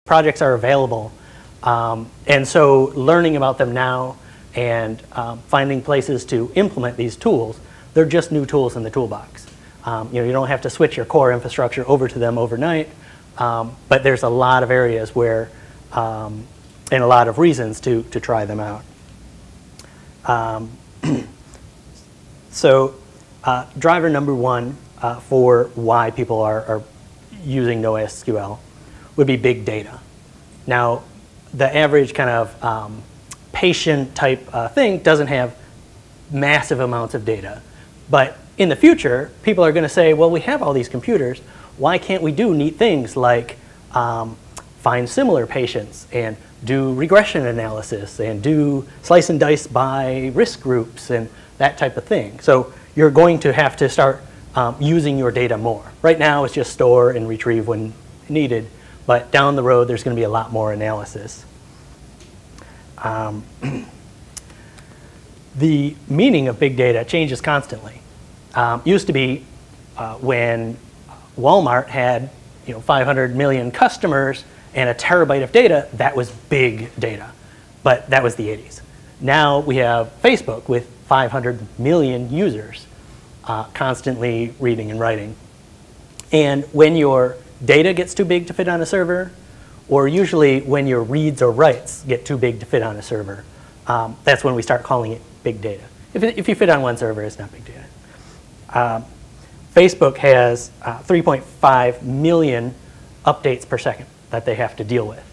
projects are available. And so learning about them now and finding places to implement these tools, they're just new tools in the toolbox. You don't have to switch your core infrastructure over to them overnight, but there's a lot of areas where, and a lot of reasons to try them out. So driver number one for why people are using NoSQL would be big data. Now, the average kind of patient type thing doesn't have massive amounts of data. But in the future, people are going to say, well, we have all these computers. Why can't we do neat things like find similar patients and do regression analysis and do slice and dice by risk groups and that type of thing? So you're going to have to start using your data more. Right now, it's just store and retrieve when needed. But down the road, there's going to be a lot more analysis. The meaning of big data changes constantly. Used to be when Walmart had 500 million customers and a terabyte of data, that was big data. But that was the 80s. Now we have Facebook with 500 million users constantly reading and writing. And when your data gets too big to fit on a server, or usually when your reads or writes get too big to fit on a server, that's when we start calling it big data. If you fit on one server, it's not big data. Facebook has 3.5 million updates per second that they have to deal with.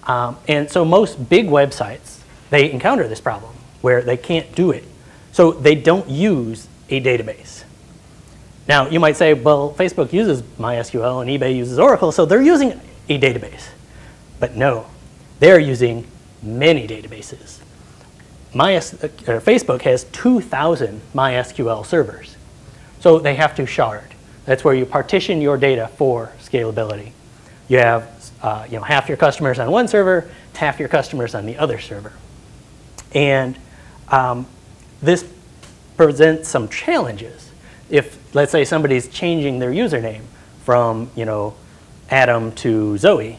And so most big websites, they encounter this problem where they can't do it. So they don't use a database. Now, you might say, well, Facebook uses MySQL and eBay uses Oracle, so they're using a database. But no, they're using many databases. Facebook has 2,000 MySQL servers. So they have to shard. That's where you partition your data for scalability. You have half your customers on one server, half your customers on the other server. And this presents some challenges. If, let's say, somebody's changing their username from Adam to Zoe,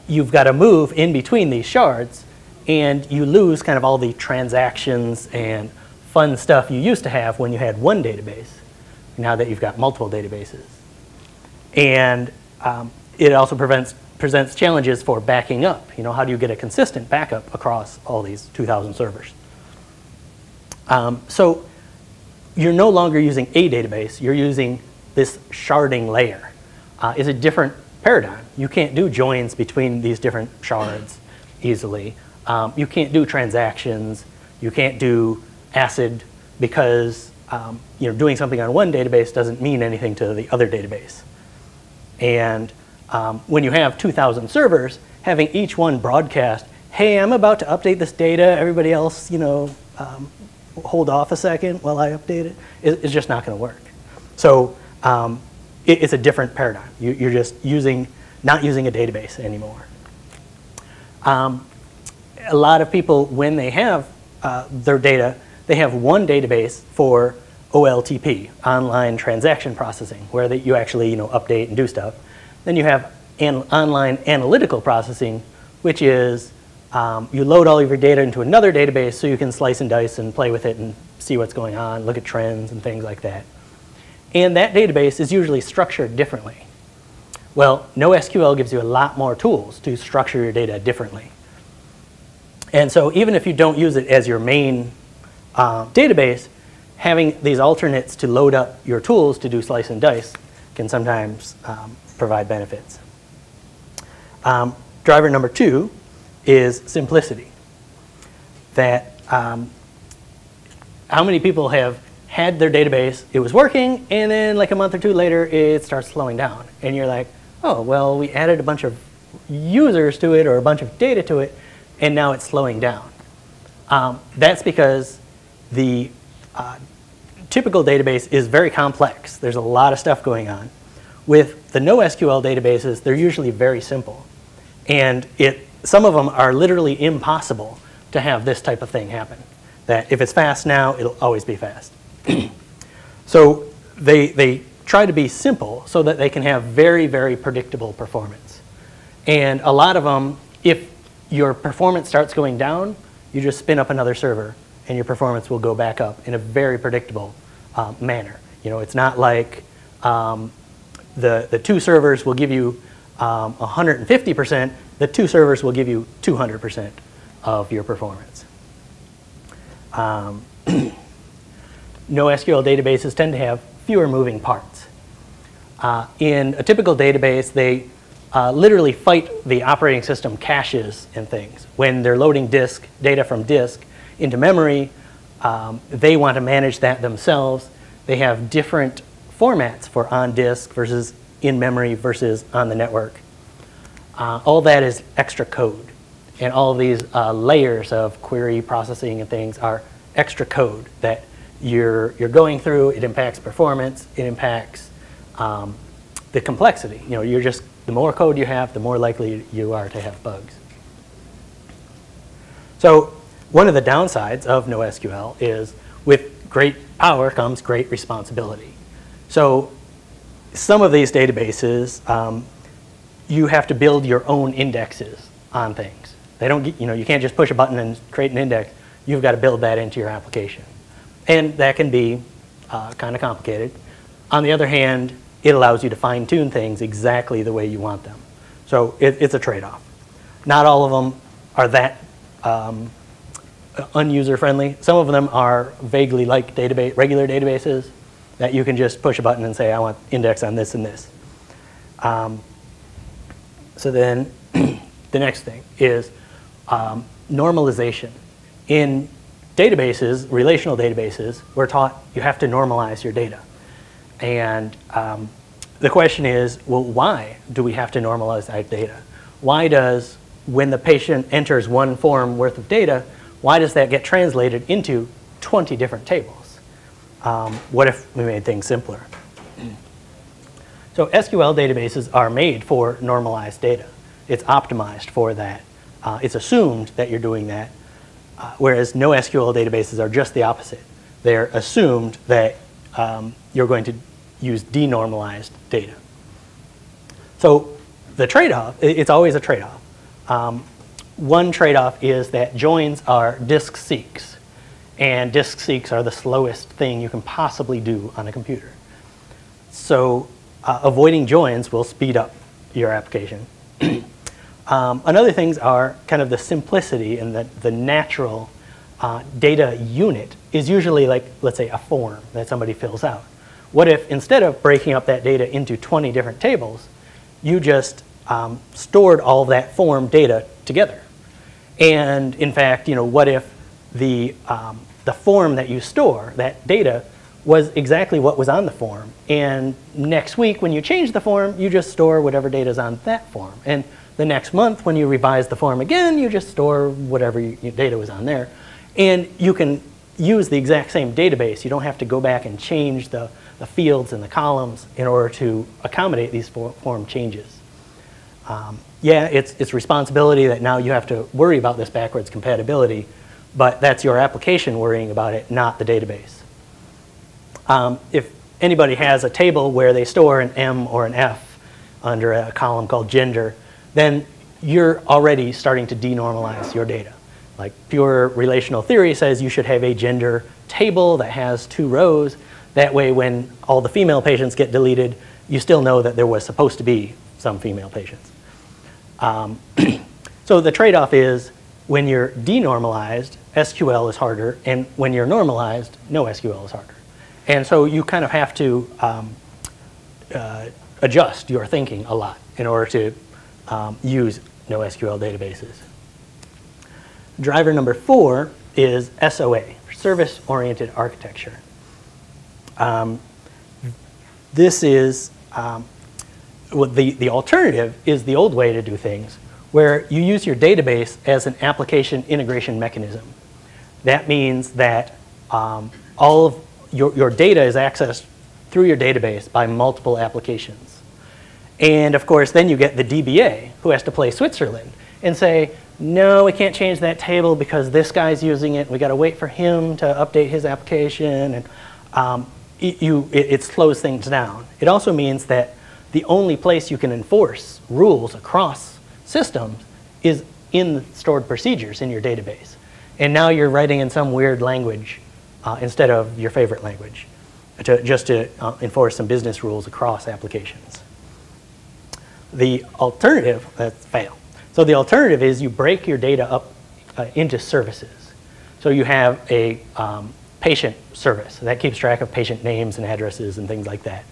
you've got to move in between these shards, and you lose kind of all the transactions and fun stuff you used to have when you had one database, now that you've got multiple databases. And it also presents challenges for backing up. How do you get a consistent backup across all these 2,000 servers? So you're no longer using a database. You're using this sharding layer. It's a different paradigm. You can't do joins between these different shards easily. You can't do transactions. You can't do ACID because doing something on one database doesn't mean anything to the other database. And when you have 2,000 servers, having each one broadcast, hey, I'm about to update this data. Everybody else, hold off a second while I update it, is just not going to work. So it's a different paradigm. You're just not using a database anymore. A lot of people, when they have their data, they have one database for OLTP, online transaction processing, where you actually update and do stuff. Then you have online analytical processing, which is you load all of your data into another database so you can slice and dice and play with it and see what's going on, look at trends and things like that. And that database is usually structured differently. Well, NoSQL gives you a lot more tools to structure your data differently. And so even if you don't use it as your main database, having these alternates to load up your tools to do slice and dice can sometimes provide benefits. Driver number 2 is simplicity. That how many people have had their database, it was working, and then like a month or two later, it starts slowing down. And you're like, oh, well, we added a bunch of users to it or a bunch of data to it, and now it's slowing down. That's because the typical database is very complex. There's a lot of stuff going on. With the NoSQL databases, they're usually very simple. And some of them are literally impossible to have this type of thing happen. That if it's fast now, it'll always be fast. So they try to be simple so that they can have very, very predictable performance. And a lot of them, if your performance starts going down, you just spin up another server and your performance will go back up in a very predictable manner. You know, it's not like the two servers will give you 150%, the two servers will give you 200% of your performance. NoSQL databases tend to have fewer moving parts. In a typical database, they literally fight the operating system caches and things. When they're loading data from disk into memory, they want to manage that themselves. They have different formats for on disk versus in memory versus on the network. All that is extra code. And all of these layers of query processing and things are extra code that you're going through. It impacts performance. It impacts the complexity. You know, the more code you have, the more likely you are to have bugs. So one of the downsides of NoSQL is with great power comes great responsibility. So some of these databases, you have to build your own indexes on things. They don't get, you can't just push a button and create an index. You've got to build that into your application. And that can be kind of complicated. On the other hand, it allows you to fine-tune things exactly the way you want them. So it's a trade-off. Not all of them are that un-user-friendly. Some of them are vaguely like regular databases that you can just push a button and say, I want index on this and this. So then the next thing is normalization. In databases, relational databases, we're taught you have to normalize your data. And the question is, well, why do we have to normalize that data? Why does, when the patient enters one form worth of data, why does that get translated into 20 different tables? What if we made things simpler? So SQL databases are made for normalized data. It's optimized for that. It's assumed that you're doing that, whereas NoSQL databases are just the opposite. They're assumed that you're going to use denormalized data. So the trade-off, it's always a trade-off. One trade-off is that joins are disk seeks, and disk seeks are the slowest thing you can possibly do on a computer. So avoiding joins will speed up your application. Another things are kind of the simplicity and the natural data unit is usually like, let's say, a form that somebody fills out. What if instead of breaking up that data into 20 different tables, you just stored all of that form data together? And in fact, what if the form that you store, that data, was exactly what was on the form, and next week when you change the form, you just store whatever data is on that form, and the next month when you revise the form again, you just store whatever your data was on there, and you can use the exact same database. You don't have to go back and change the fields and the columns in order to accommodate these form changes. Yeah, it's responsibility that now you have to worry about this backwards compatibility, but that's your application worrying about it, not the database. If anybody has a table where they store an M or an F under a column called gender, then you're already starting to denormalize your data. Like pure relational theory says you should have a gender table that has 2 rows. That way when all the female patients get deleted, you still know that there was supposed to be some female patients. So the trade-off is when you're denormalized, SQL is harder, and when you're normalized, NoSQL is harder. And so you kind of have to adjust your thinking a lot in order to use NoSQL databases. Driver number 4 is SOA, service-oriented architecture. This is, the alternative is the old way to do things, where you use your database as an application integration mechanism. That means that all of your data is accessed through your database by multiple applications. And of course, then you get the DBA who has to play Switzerland and say, no, we can't change that table because this guy's using it. We got to wait for him to update his application. And it slows things down. It also means that the only place you can enforce rules across systems is in the stored procedures in your database. And now you're writing in some weird language instead of your favorite language, just to enforce some business rules across applications. The alternative, that's fail. So the alternative is you break your data up into services. So you have a patient service that keeps track of patient names and addresses and things like that.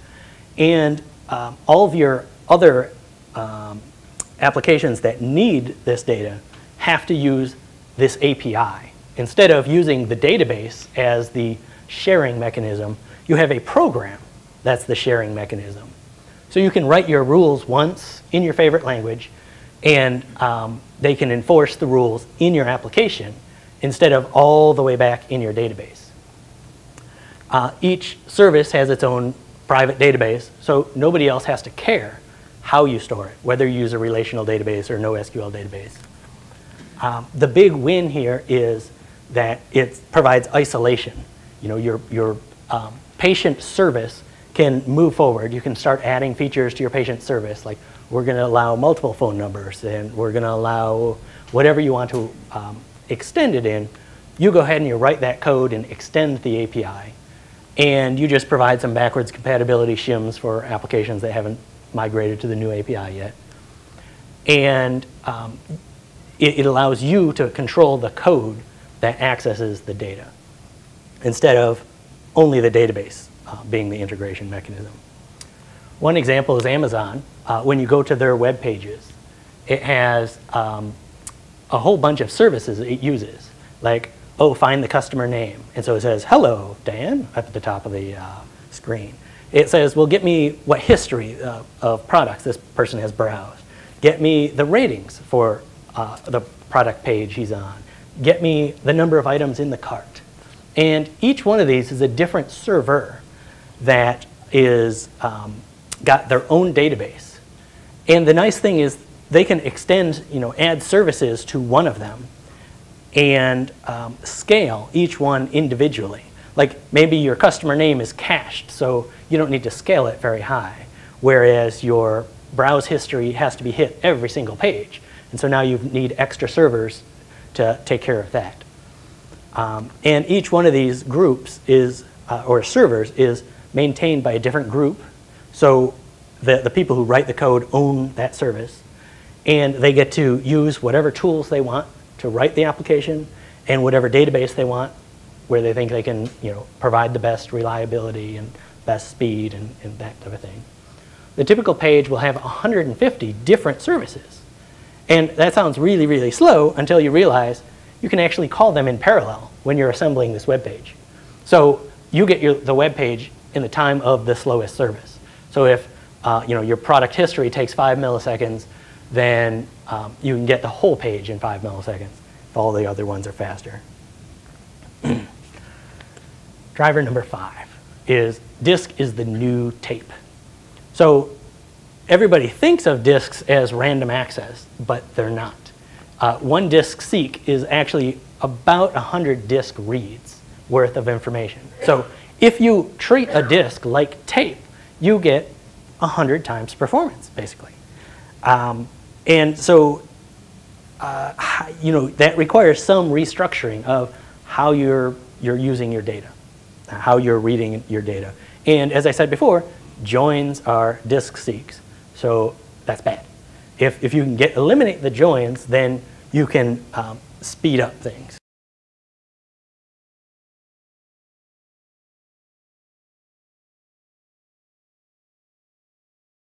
And all of your other applications that need this data have to use this API. Instead of using the database as the sharing mechanism, you have a program that's the sharing mechanism. So you can write your rules once in your favorite language, and they can enforce the rules in your application instead of all the way back in your database. Each service has its own private database, so nobody else has to care how you store it, whether you use a relational database or NoSQL database. The big win here is that it provides isolation. You know, your patient service can move forward. You can start adding features to your patient service, like we're going to allow multiple phone numbers, and we're going to allow whatever you want to extend it in. You go ahead and you write that code and extend the API, and you just provide some backwards compatibility shims for applications that haven't migrated to the new API yet. And it allows you to control the code that accesses the data instead of only the database being the integration mechanism. One example is Amazon. When you go to their web pages, it has a whole bunch of services it uses, like, oh, find the customer name. And so it says, hello, Dan, up at the top of the screen. It says, well, get me what history of products this person has browsed. Get me the ratings for the product page he's on. Get me the number of items in the cart. And each one of these is a different server that is got their own database. And the nice thing is they can extend, add services to one of them and scale each one individually. Like maybe your customer name is cached, so you don't need to scale it very high, whereas your browse history has to be hit every single page. And so now you need extra servers to take care of that. And each one of these groups is, or servers, is maintained by a different group. So the people who write the code own that service, and they get to use whatever tools they want to write the application and whatever database they want, where they think they can provide the best reliability and best speed and that type of thing. The typical page will have 150 different services. And that sounds really, really slow until you realize you can actually call them in parallel when you're assembling this web page. So you get the web page in the time of the slowest service. So if your product history takes 5 milliseconds, then you can get the whole page in 5 milliseconds if all the other ones are faster. Driver number 5 is disk is the new tape. So everybody thinks of disks as random access, but they're not. One disk seek is actually about 100 disk reads worth of information. So if you treat a disk like tape, you get 100 times performance, basically. And so that requires some restructuring of how you're using your data, how you're reading your data. And as I said before, joins are disk seeks, so that's bad. If you can eliminate the joins, then you can speed up things.